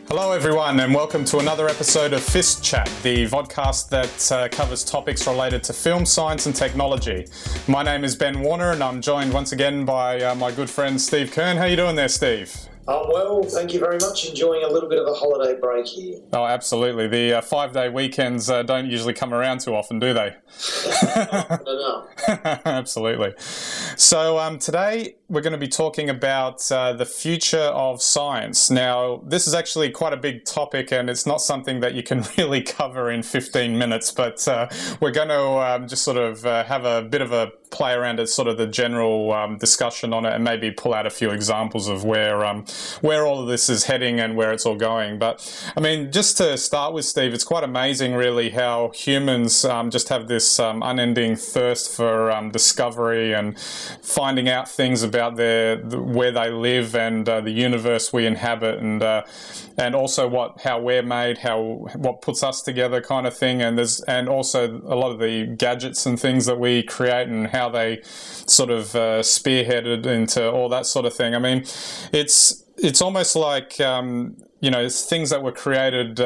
Hello everyone and welcome to another episode of FiST Chat, the vodcast that covers topics related to film, science and technology. My name is Ben Warner and I'm joined once again by my good friend Steve Kern. How you doing there, Steve? I'm well, thank you very much. Enjoying a little bit of a holiday break here. Oh, absolutely. The 5-day weekends don't usually come around too often, do they? No. Absolutely. So today we're going to be talking about the future of science. Now, this is actually quite a big topic and it's not something that you can really cover in 15 minutes, but we're going to just sort of have a bit of a play around at sort of the general discussion on it and maybe pull out a few examples of where all of this is heading and where it's all going. But I mean, just to start with, Steve, it's quite amazing really how humans just have this unending thirst for discovery and finding out things about where they live and the universe we inhabit, and also how we're made, what puts us together, kind of thing. And also a lot of the gadgets and things that we create and how they sort of spearheaded into all that sort of thing. I mean, it's almost like it's things that were created,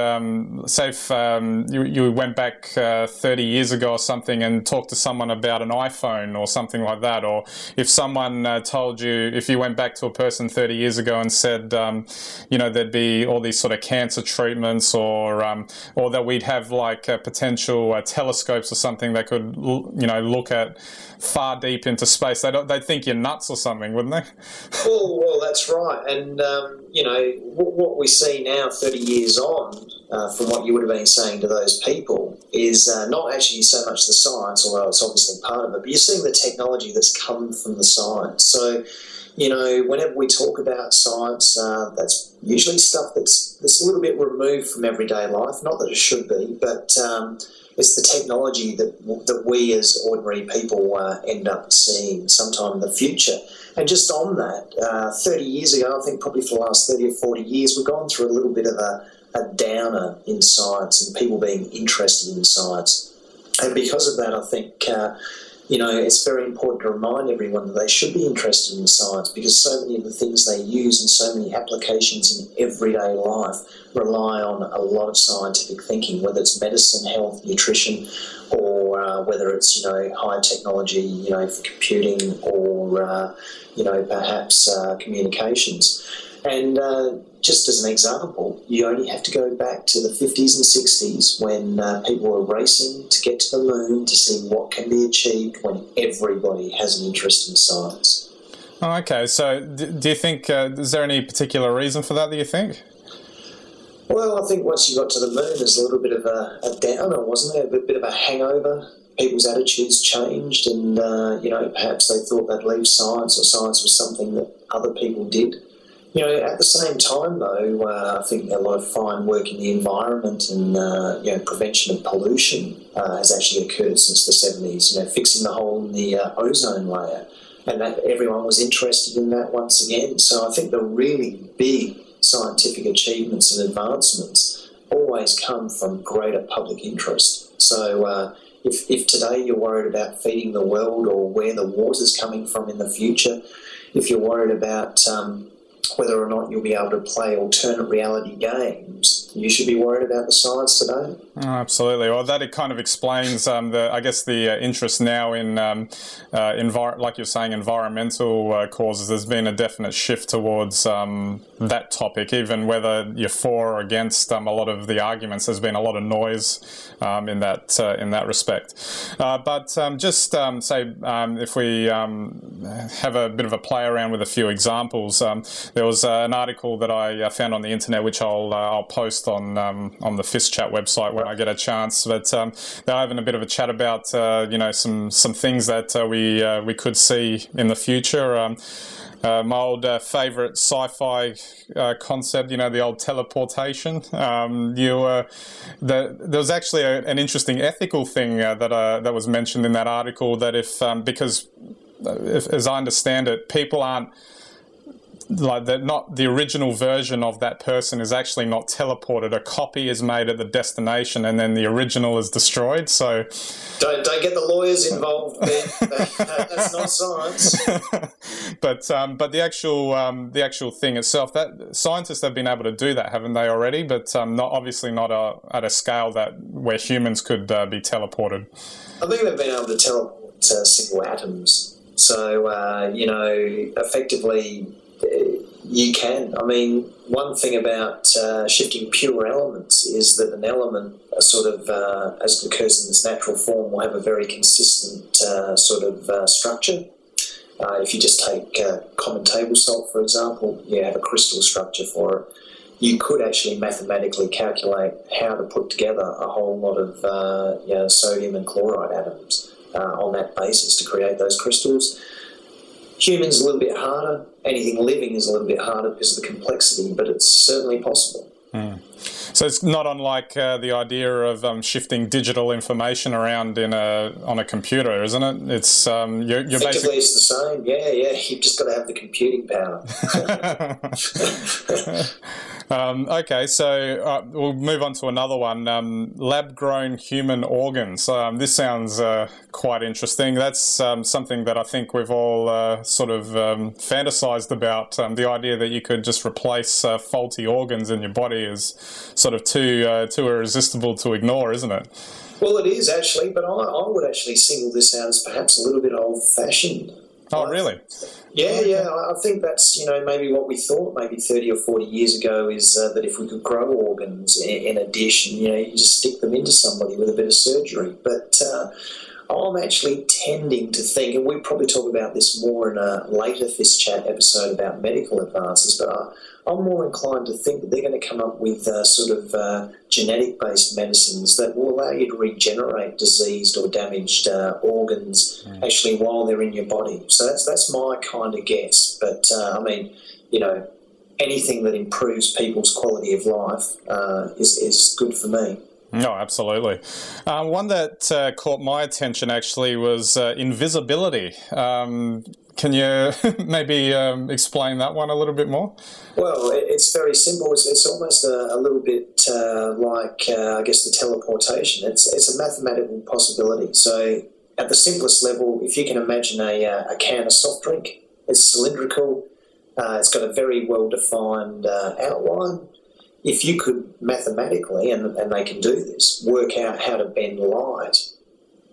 say if you went back 30 years ago or something and talked to someone about an iPhone or something like that, or if someone told you, if you went back to a person 30 years ago and said, there'd be all these sort of cancer treatments or that we'd have like potential telescopes or something that could, look at far deep into space, they'd think you're nuts or something, wouldn't they? Well, that's right. And, what we see now 30 years on from what you would have been saying to those people is not actually so much the science, although it's obviously part of it, but you're seeing the technology that's come from the science. So, whenever we talk about science, that's usually stuff that's a little bit removed from everyday life. Not that it should be, but it's the technology that we as ordinary people end up seeing sometime in the future. And just on that, 30 years ago, I think probably for the last 30 or 40 years, we've gone through a little bit of a downer in science and people being interested in science. And because of that, I think, it's very important to remind everyone that they should be interested in science, because so many of the things they use and so many applications in everyday life rely on a lot of scientific thinking, whether it's medicine, health, nutrition, or whether it's, high technology, for computing or, perhaps communications. And just as an example, you only have to go back to the 50s and 60s when people were racing to get to the moon to see what can be achieved when everybody has an interest in science. Oh, okay. So do you think, is there any particular reason for that, do you think? Well, I think once you got to the moon, there's a little bit of a downer, wasn't there? A bit of a hangover. People's attitudes changed and, perhaps they thought they'd leave science, or science was something that other people did. At the same time, though, I think a lot of fine work in the environment and, prevention of pollution has actually occurred since the 70s, fixing the hole in the ozone layer. And that everyone was interested in that once again. So I think the really big scientific achievements and advancements always come from greater public interest. So if today you're worried about feeding the world or where the water's coming from in the future, if you're worried about whether or not you'll be able to play alternate reality games, you should be worried about the science today. Oh, absolutely. Well, that it kind of explains, the interest now in, like you're saying, environmental causes. There's been a definite shift towards that topic, even whether you're for or against a lot of the arguments. There's been a lot of noise in that respect. But if we have a bit of a play around with a few examples, there was an article that I found on the internet, which I'll post on the FiST Chat website when I get a chance. But they're having a bit of a chat about some things that we could see in the future. My old favourite sci-fi concept, the old teleportation. There was actually an interesting ethical thing that was mentioned in that article, that if as I understand it, people aren't like that, not the original version of that person is actually not teleported. A copy is made at the destination, and then the original is destroyed. So don't get the lawyers involved, Ben. That's not science. but the actual thing itself, that scientists have been able to do that, haven't they already? But not at a scale that where humans could be teleported. I think they've been able to teleport single atoms. So effectively, you can. I mean, one thing about shifting pure elements is that an element, sort of, as it occurs in its natural form, will have a very consistent structure. If you just take common table salt, for example, you have a crystal structure for it. You could actually mathematically calculate how to put together a whole lot of sodium and chloride atoms on that basis to create those crystals. Humans a little bit harder. Anything living is a little bit harder because of the complexity, but it's certainly possible. So it's not unlike the idea of shifting digital information around on a computer, isn't it? It's you're effectively it's the same. Yeah. You've just got to have the computing power. Okay, so we'll move on to another one. Lab-grown human organs. This sounds quite interesting. That's something that I think we've all sort of fantasized about. The idea that you could just replace faulty organs in your body is sort of too irresistible to ignore, isn't it? Well, it is actually, but I would actually single this out as perhaps a little bit old-fashioned. Oh, really? Yeah. I think that's, maybe what we thought maybe 30 or 40 years ago is that if we could grow organs in a dish and, you just stick them into somebody with a bit of surgery. But I'm actually tending to think, and we'll probably talk about this more in a later FiST chat episode about medical advances, but I'm more inclined to think that they're going to come up with genetic-based medicines that will allow you to regenerate diseased or damaged organs actually while they're in your body. So that's my kind of guess. But, anything that improves people's quality of life is good for me. No, absolutely. One that caught my attention actually was invisibility. Can you maybe explain that one a little bit more? Well, it's very simple. It's almost a little bit like, I guess, the teleportation. It's a mathematical possibility. So at the simplest level, if you can imagine a can of soft drink, it's cylindrical, it's got a very well-defined outline. If you could mathematically, and they can do this, work out how to bend light,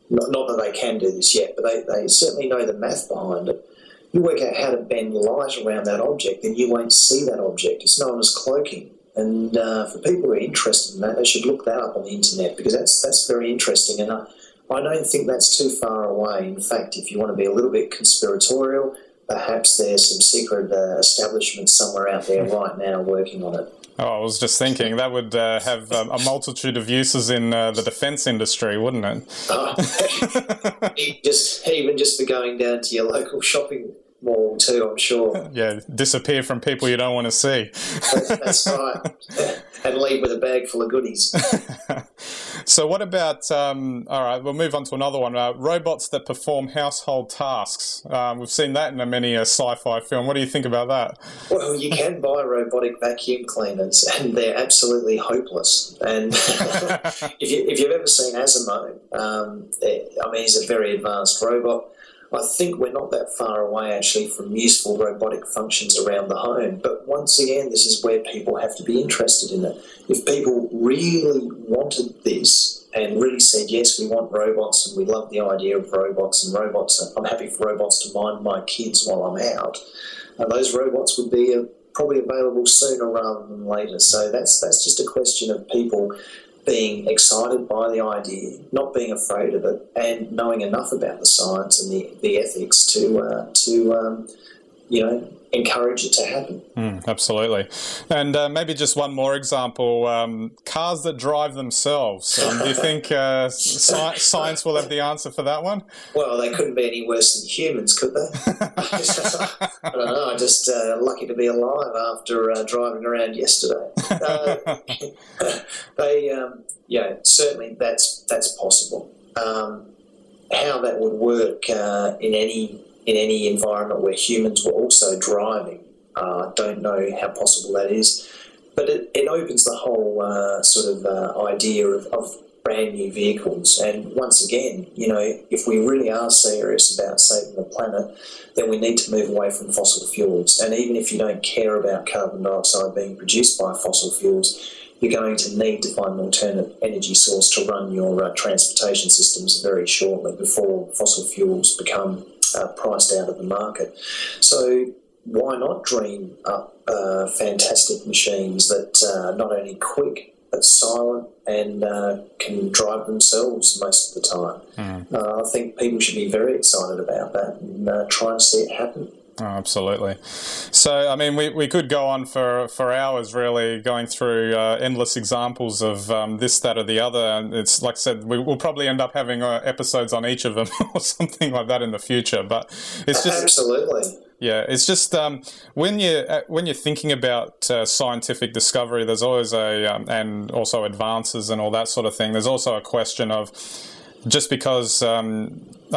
not that they can do this yet, but they certainly know the math behind it. You work out how to bend light around that object, then you won't see that object. It's known as cloaking. And for people who are interested in that, they should look that up on the internet because that's very interesting. And I don't think that's too far away. In fact, if you want to be a little bit conspiratorial, perhaps there's some secret establishment somewhere out there right now working on it. Oh, I was just thinking that would have a multitude of uses in the defence industry, wouldn't it? Even just for going down to your local shopping mall too, I'm sure. Yeah, disappear from people you don't want to see. That's right. And leave with a bag full of goodies. So what about, all right, we'll move on to another one, robots that perform household tasks. We've seen that in many sci-fi film. What do you think about that? Well, you can buy robotic vacuum cleaners and they're absolutely hopeless. And if you've ever seen Asimo, he's a very advanced robot. I think we're not that far away, actually, from useful robotic functions around the home. But once again, this is where people have to be interested in it. If people really wanted this and really said, yes, we want robots and we love the idea of robots, I'm happy for robots to mind my kids while I'm out, those robots would be probably available sooner rather than later. So that's just a question of people being excited by the idea, not being afraid of it, and knowing enough about the science and the ethics to encourage it to happen. Absolutely. And maybe just one more example, cars that drive themselves. Do you think science will have the answer for that one? Well, they couldn't be any worse than humans, could they? I don't know, I'm just lucky to be alive after driving around yesterday. Certainly that's possible. How that would work in any environment where humans were also driving, Don't know how possible that is. But it opens the whole idea of brand new vehicles. And once again, if we really are serious about saving the planet, then we need to move away from fossil fuels. And even if you don't care about carbon dioxide being produced by fossil fuels, you're going to need to find an alternate energy source to run your transportation systems very shortly before fossil fuels become priced out of the market. So why not dream up fantastic machines that are not only quick but silent and can drive themselves most of the time? I think people should be very excited about that and try and see it happen. Oh, absolutely. So, I mean, we could go on for hours, really, going through endless examples of this, that, or the other. And it's like I said, we'll probably end up having episodes on each of them or something like that in the future. But it's just absolutely. Yeah, it's just when you're thinking about scientific discovery, there's always and also advances and all that sort of thing. There's also a question of, just because I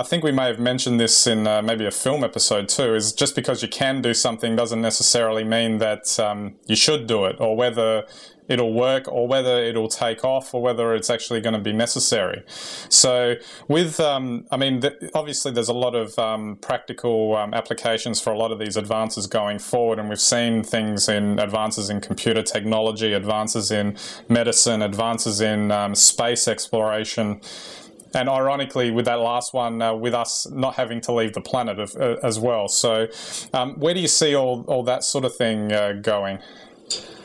think we may have mentioned this in maybe a film episode too, is just because you can do something doesn't necessarily mean that you should do it, or whether it'll work, or whether it'll take off, or whether it's actually going to be necessary. So with, obviously there's a lot of practical applications for a lot of these advances going forward, and we've seen things in advances in computer technology, advances in medicine, advances in space exploration. And ironically, with that last one, with us not having to leave the planet as well. So where do you see all that sort of thing going?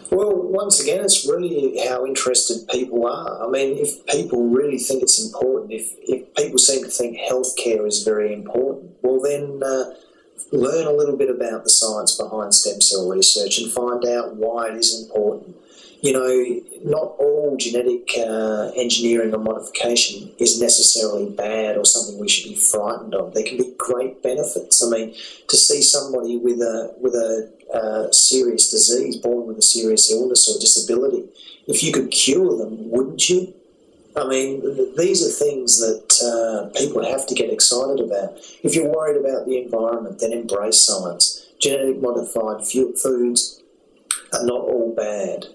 Well, once again, it's really how interested people are. I mean, if people really think it's important, if people seem to think healthcare is very important, well then learn a little bit about the science behind stem cell research and find out why it is important. Not all genetic engineering or modification is necessarily bad or something we should be frightened of. There can be great benefits. I mean, to see somebody with a serious disease, born with a serious illness or disability, if you could cure them, wouldn't you? I mean, these are things that people have to get excited about. If you're worried about the environment, then embrace science. Genetic modified foods are not all bad.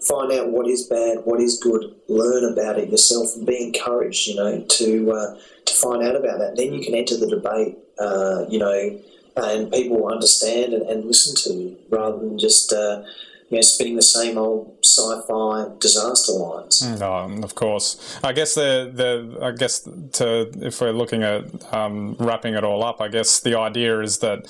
Find out what is bad, what is good, learn about it yourself, and be encouraged, to find out about that. Then you can enter the debate, and people will understand and listen to you, rather than just spinning the same old sci-fi disaster lines. No, of course. I guess if we're looking at wrapping it all up, I guess the idea is that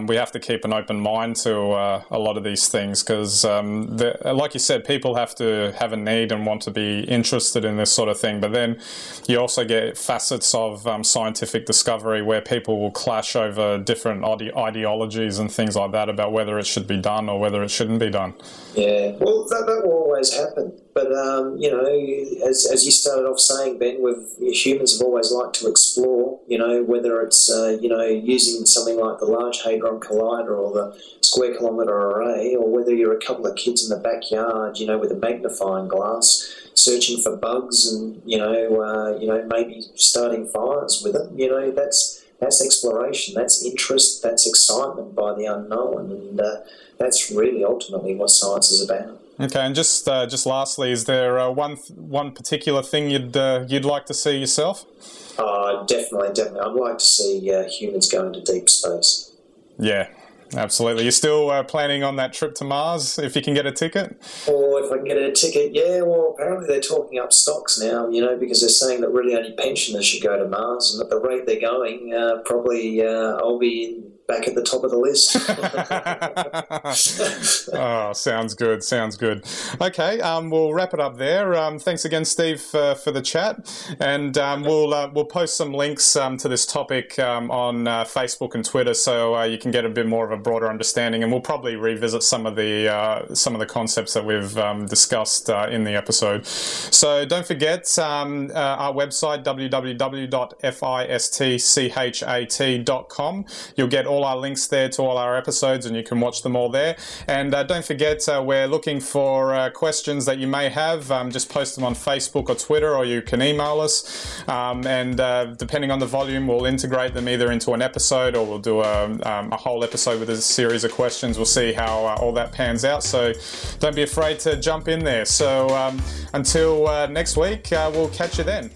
we have to keep an open mind to a lot of these things, because, like you said, people have to have a need and want to be interested in this sort of thing. But then you also get facets of scientific discovery where people will clash over different ideologies and things like that about whether it should be done or whether it shouldn't be done. Yeah, well, that will always happen. But, as you started off saying, Ben, humans have always liked to explore, whether it's, using something like the Large Hadron Collider or the Square Kilometre Array, or whether you're a couple of kids in the backyard, with a magnifying glass, searching for bugs and, maybe starting fires with it. That's exploration, that's interest, that's excitement by the unknown, and that's really ultimately what science is about. Okay, and just lastly, is there one particular thing you'd like to see yourself? Definitely. I'd like to see humans go into deep space. Yeah, absolutely. You're still planning on that trip to Mars if you can get a ticket? Or if I can get a ticket, yeah. Well, apparently they're talking up stocks now, because they're saying that really only pensioners should go to Mars, and at the rate they're going, probably I'll be back at the top of the list. Oh, sounds good. Okay, we'll wrap it up there. Thanks again, Steve, for the chat, and we'll post some links to this topic on Facebook and Twitter, so you can get a bit more of a broader understanding, and we'll probably revisit some of the concepts that we've discussed in the episode. So don't forget our website, www.fistchat.com. You'll get all our links there to all our episodes, and you can watch them all there. And don't forget, we're looking for questions that you may have. Just post them on Facebook or Twitter, or you can email us. And depending on the volume, we'll integrate them either into an episode, or we'll do a whole episode with with a series of questions. We'll see how all that pans out. So don't be afraid to jump in there. So until next week, we'll catch you then.